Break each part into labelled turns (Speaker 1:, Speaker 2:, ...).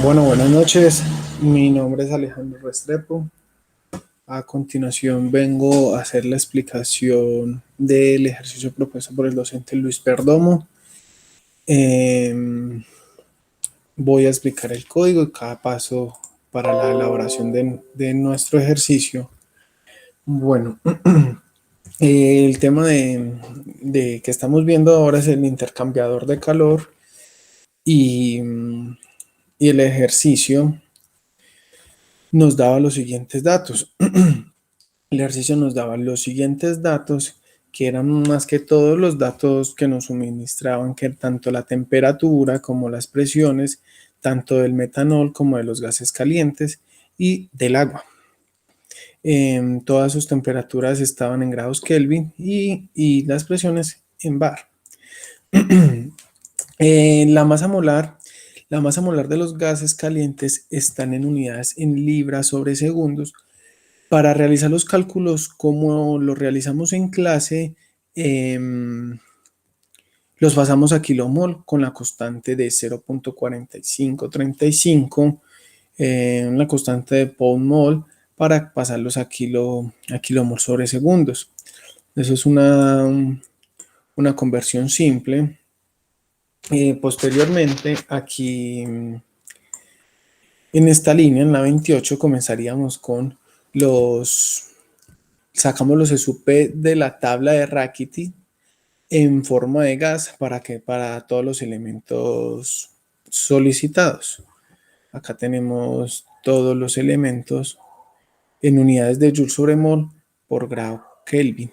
Speaker 1: Bueno, buenas noches. Mi nombre es Alejandro Restrepo. A continuación vengo a hacer la explicación del ejercicio propuesto por el docente Luis Perdomo. Voy a explicar el código y cada paso para la elaboración de nuestro ejercicio. Bueno, el tema de que estamos viendo ahora es el intercambiador de calor y, y el ejercicio nos daba los siguientes datos. El ejercicio nos daba los siguientes datos, que eran más que todos los datos que nos suministraban, que tanto la temperatura como las presiones, tanto del metanol como de los gases calientes y del agua. Todas sus temperaturas estaban en grados Kelvin y las presiones en bar. La masa molar. La masa molar de los gases calientes están en unidades en libras sobre segundos. Para realizar los cálculos como los realizamos en clase, los pasamos a kilomol con la constante de 0.4535, la constante de Pound-mol, para pasarlos a kilomol sobre segundos. Eso es una conversión simple. Posteriormente, aquí en esta línea, en la 28, comenzaríamos con sacamos los SUP de la tabla de Rackety en forma de gas para todos los elementos solicitados. Acá tenemos todos los elementos en unidades de Joule sobre mol por grado Kelvin.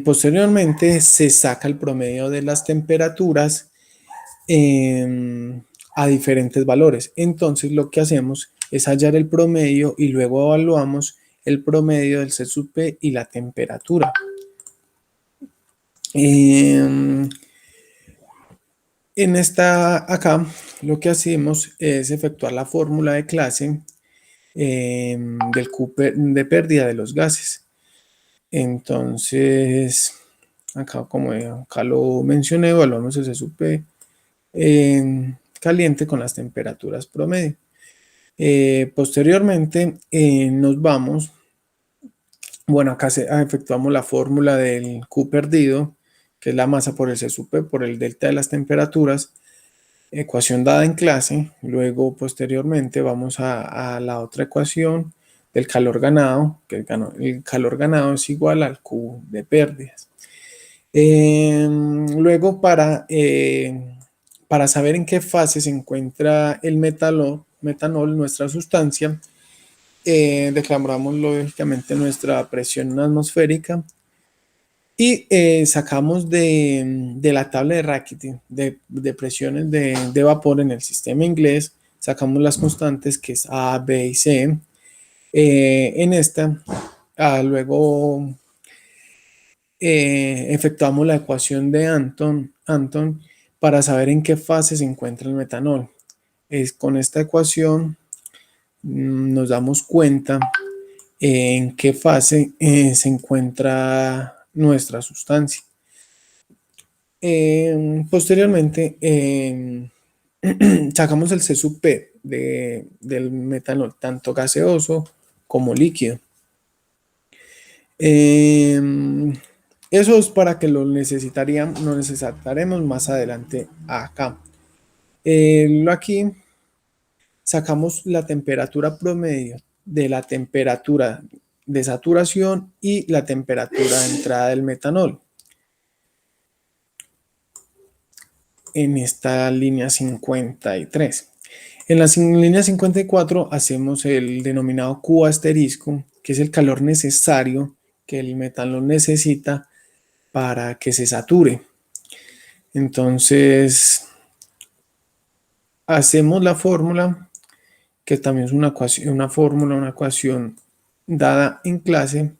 Speaker 1: Posteriormente se saca el promedio de las temperaturas a diferentes valores. Entonces lo que hacemos es hallar el promedio y luego evaluamos el promedio del CSUP y la temperatura. En acá lo que hacemos es efectuar la fórmula de clase del Q de pérdida de los gases. Entonces, acá como acá lo mencioné, evaluamos el CSUP caliente con las temperaturas promedio. Posteriormente nos vamos, bueno, acá efectuamos la fórmula del Q perdido, que es la masa por el CSUP por el delta de las temperaturas, ecuación dada en clase. Luego posteriormente vamos a la otra ecuación del calor ganado, que el calor ganado es igual al Q de pérdidas. Luego para saber en qué fase se encuentra el metanol, nuestra sustancia, declaramos lógicamente nuestra presión atmosférica y sacamos de la tabla de Rackety de presiones de vapor en el sistema inglés, sacamos las constantes que es A, B y C. En esta, luego efectuamos la ecuación de Anton para saber en qué fase se encuentra el metanol. Con esta ecuación nos damos cuenta en qué fase se encuentra nuestra sustancia. Posteriormente, sacamos el CSUP del metanol, tanto gaseoso como líquido. Eso es para que lo necesitaremos más adelante acá. Aquí sacamos la temperatura promedio de la temperatura de saturación y la temperatura de entrada del metanol. En esta línea 53. En la línea 54 hacemos el denominado Q asterisco, que es el calor necesario que el metanol necesita para que se sature. Entonces, hacemos la fórmula, que también es una ecuación dada en clase.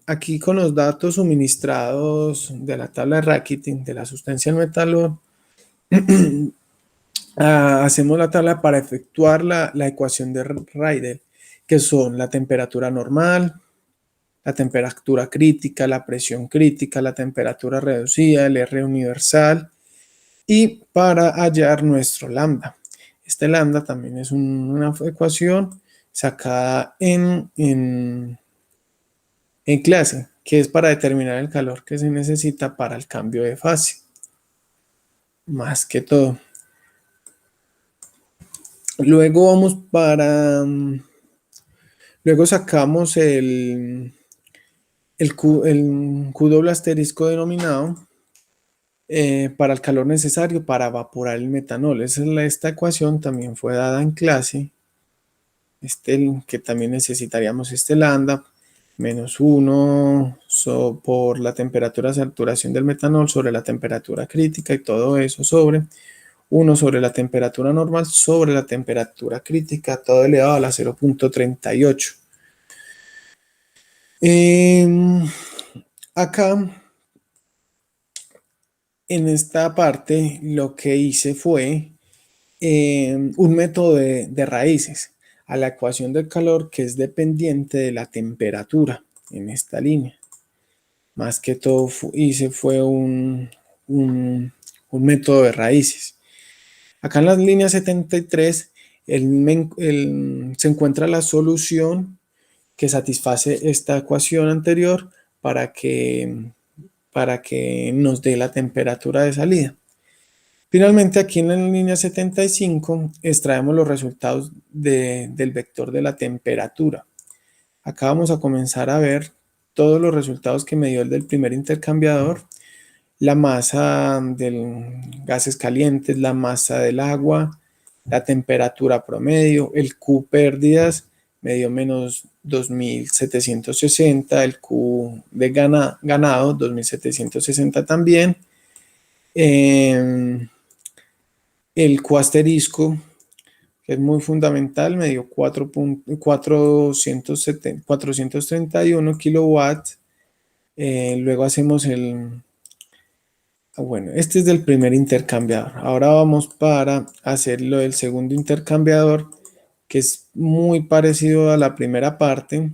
Speaker 1: Aquí con los datos suministrados de la tabla de Rackety, de la sustancia del metanol, hacemos la tabla para efectuar la ecuación de Reidel, que son la temperatura normal, la temperatura crítica, la presión crítica, la temperatura reducida, el R universal y para hallar nuestro lambda. Este lambda también es una ecuación sacada en clase, que es para determinar el calor que se necesita para el cambio de fase, más que todo. Luego vamos luego sacamos el Q doble asterisco denominado para el calor necesario para evaporar el metanol. Esta ecuación también fue dada en clase, que también necesitaríamos este lambda, menos 1 por la temperatura de saturación del metanol sobre la temperatura crítica y todo eso sobre 1 sobre la temperatura normal sobre la temperatura crítica, todo elevado a la 0.38. Acá, en esta parte, lo que hice fue un método de raíces a la ecuación del calor que es dependiente de la temperatura en esta línea. Más que todo hice fue un método de raíces. Acá en la línea 73 se encuentra la solución que satisface esta ecuación anterior para que nos dé la temperatura de salida. Finalmente, aquí en la línea 75 extraemos los resultados del vector de la temperatura. Acá vamos a comenzar a ver todos los resultados que me dio el del primer intercambiador, la masa de gases calientes, la masa del agua, la temperatura promedio, el Q pérdidas me dio menos 2760, el Q de ganado 2760 también, el Q asterisco, que es muy fundamental, me dio 431 kilowatts. Luego hacemos bueno, este es del primer intercambiador. Ahora vamos para hacerlo del segundo intercambiador, que es muy parecido a la primera parte,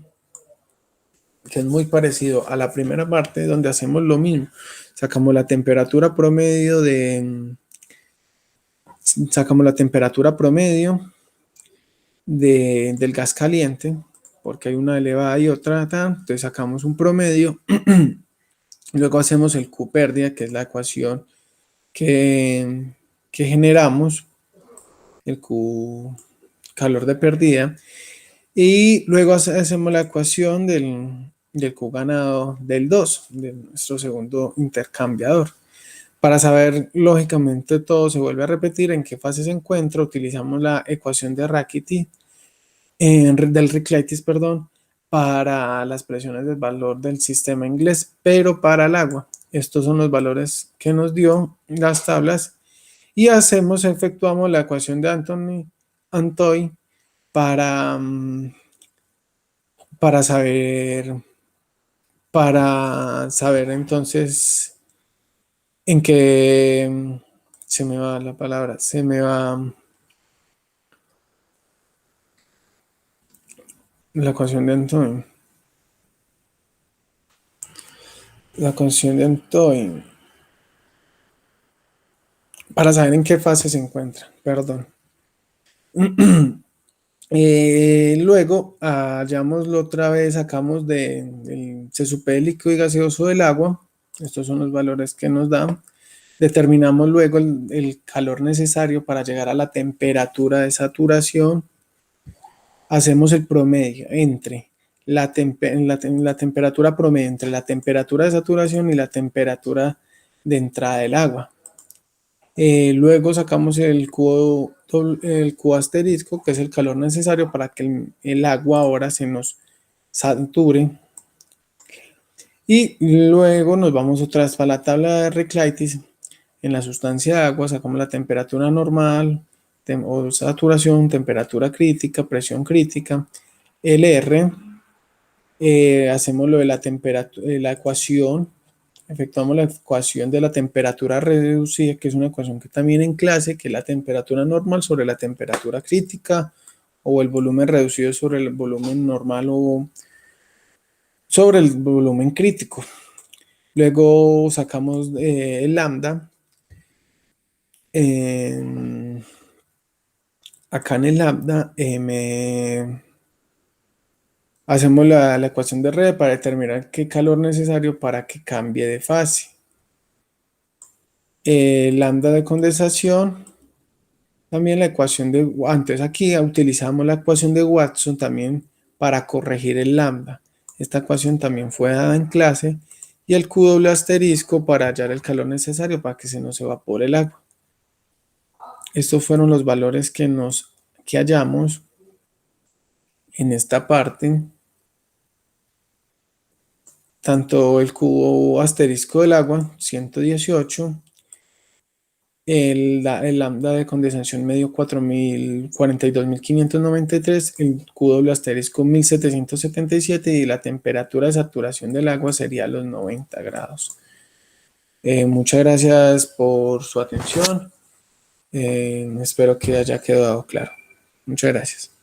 Speaker 1: donde hacemos lo mismo. Sacamos la temperatura promedio del gas caliente, porque hay una elevada y otra, entonces sacamos un promedio. Luego hacemos el Q pérdida, que es la ecuación que generamos, el Q calor de pérdida, y luego hacemos la ecuación del Q ganado del 2, de nuestro segundo intercambiador. Para saber, lógicamente, todo se vuelve a repetir en qué fase se encuentra, utilizamos la ecuación de Rackety, del Ricklitis, perdón, para las presiones del valor del sistema inglés, pero para el agua. Estos son los valores que nos dio las tablas y efectuamos la ecuación de Antoine para, para saber entonces en qué se me va la palabra, la ecuación de Antoine. La ecuación de Antoine. Para saber en qué fase se encuentra, perdón. Luego, hallámoslo otra vez, sacamos se supera el líquido y gaseoso del agua. Estos son los valores que nos dan. Determinamos luego el calor necesario para llegar a la temperatura de saturación. Hacemos el promedio entre la temperatura promedio entre la temperatura de saturación y la temperatura de entrada del agua. Luego sacamos el Q asterisco, que es el calor necesario para que el agua ahora se nos sature. Y luego nos vamos otra vez para la tabla de Ricklitis. En la sustancia de agua sacamos la temperatura normal o saturación, temperatura crítica, presión crítica, el R. Hacemos lo de la ecuación. Efectuamos la ecuación de la temperatura reducida, que es una ecuación que también en clase, que es la temperatura normal sobre la temperatura crítica, o el volumen reducido sobre el volumen normal o sobre el volumen crítico. Luego sacamos el lambda, acá en el lambda hacemos la ecuación de Rede para determinar qué calor necesario para que cambie de fase. Lambda de condensación, también la ecuación de, antes aquí utilizamos la ecuación de Watson también para corregir el lambda. Esta ecuación también fue dada en clase y el Q doble asterisco para hallar el calor necesario para que se nos evapore el agua. Estos fueron los valores que hallamos en esta parte. Tanto el cubo asterisco del agua, 118, el lambda de condensación medio 42.593, el Q doble asterisco 1777 y la temperatura de saturación del agua sería los 90 grados. Muchas gracias por su atención. Espero que haya quedado claro. Muchas gracias.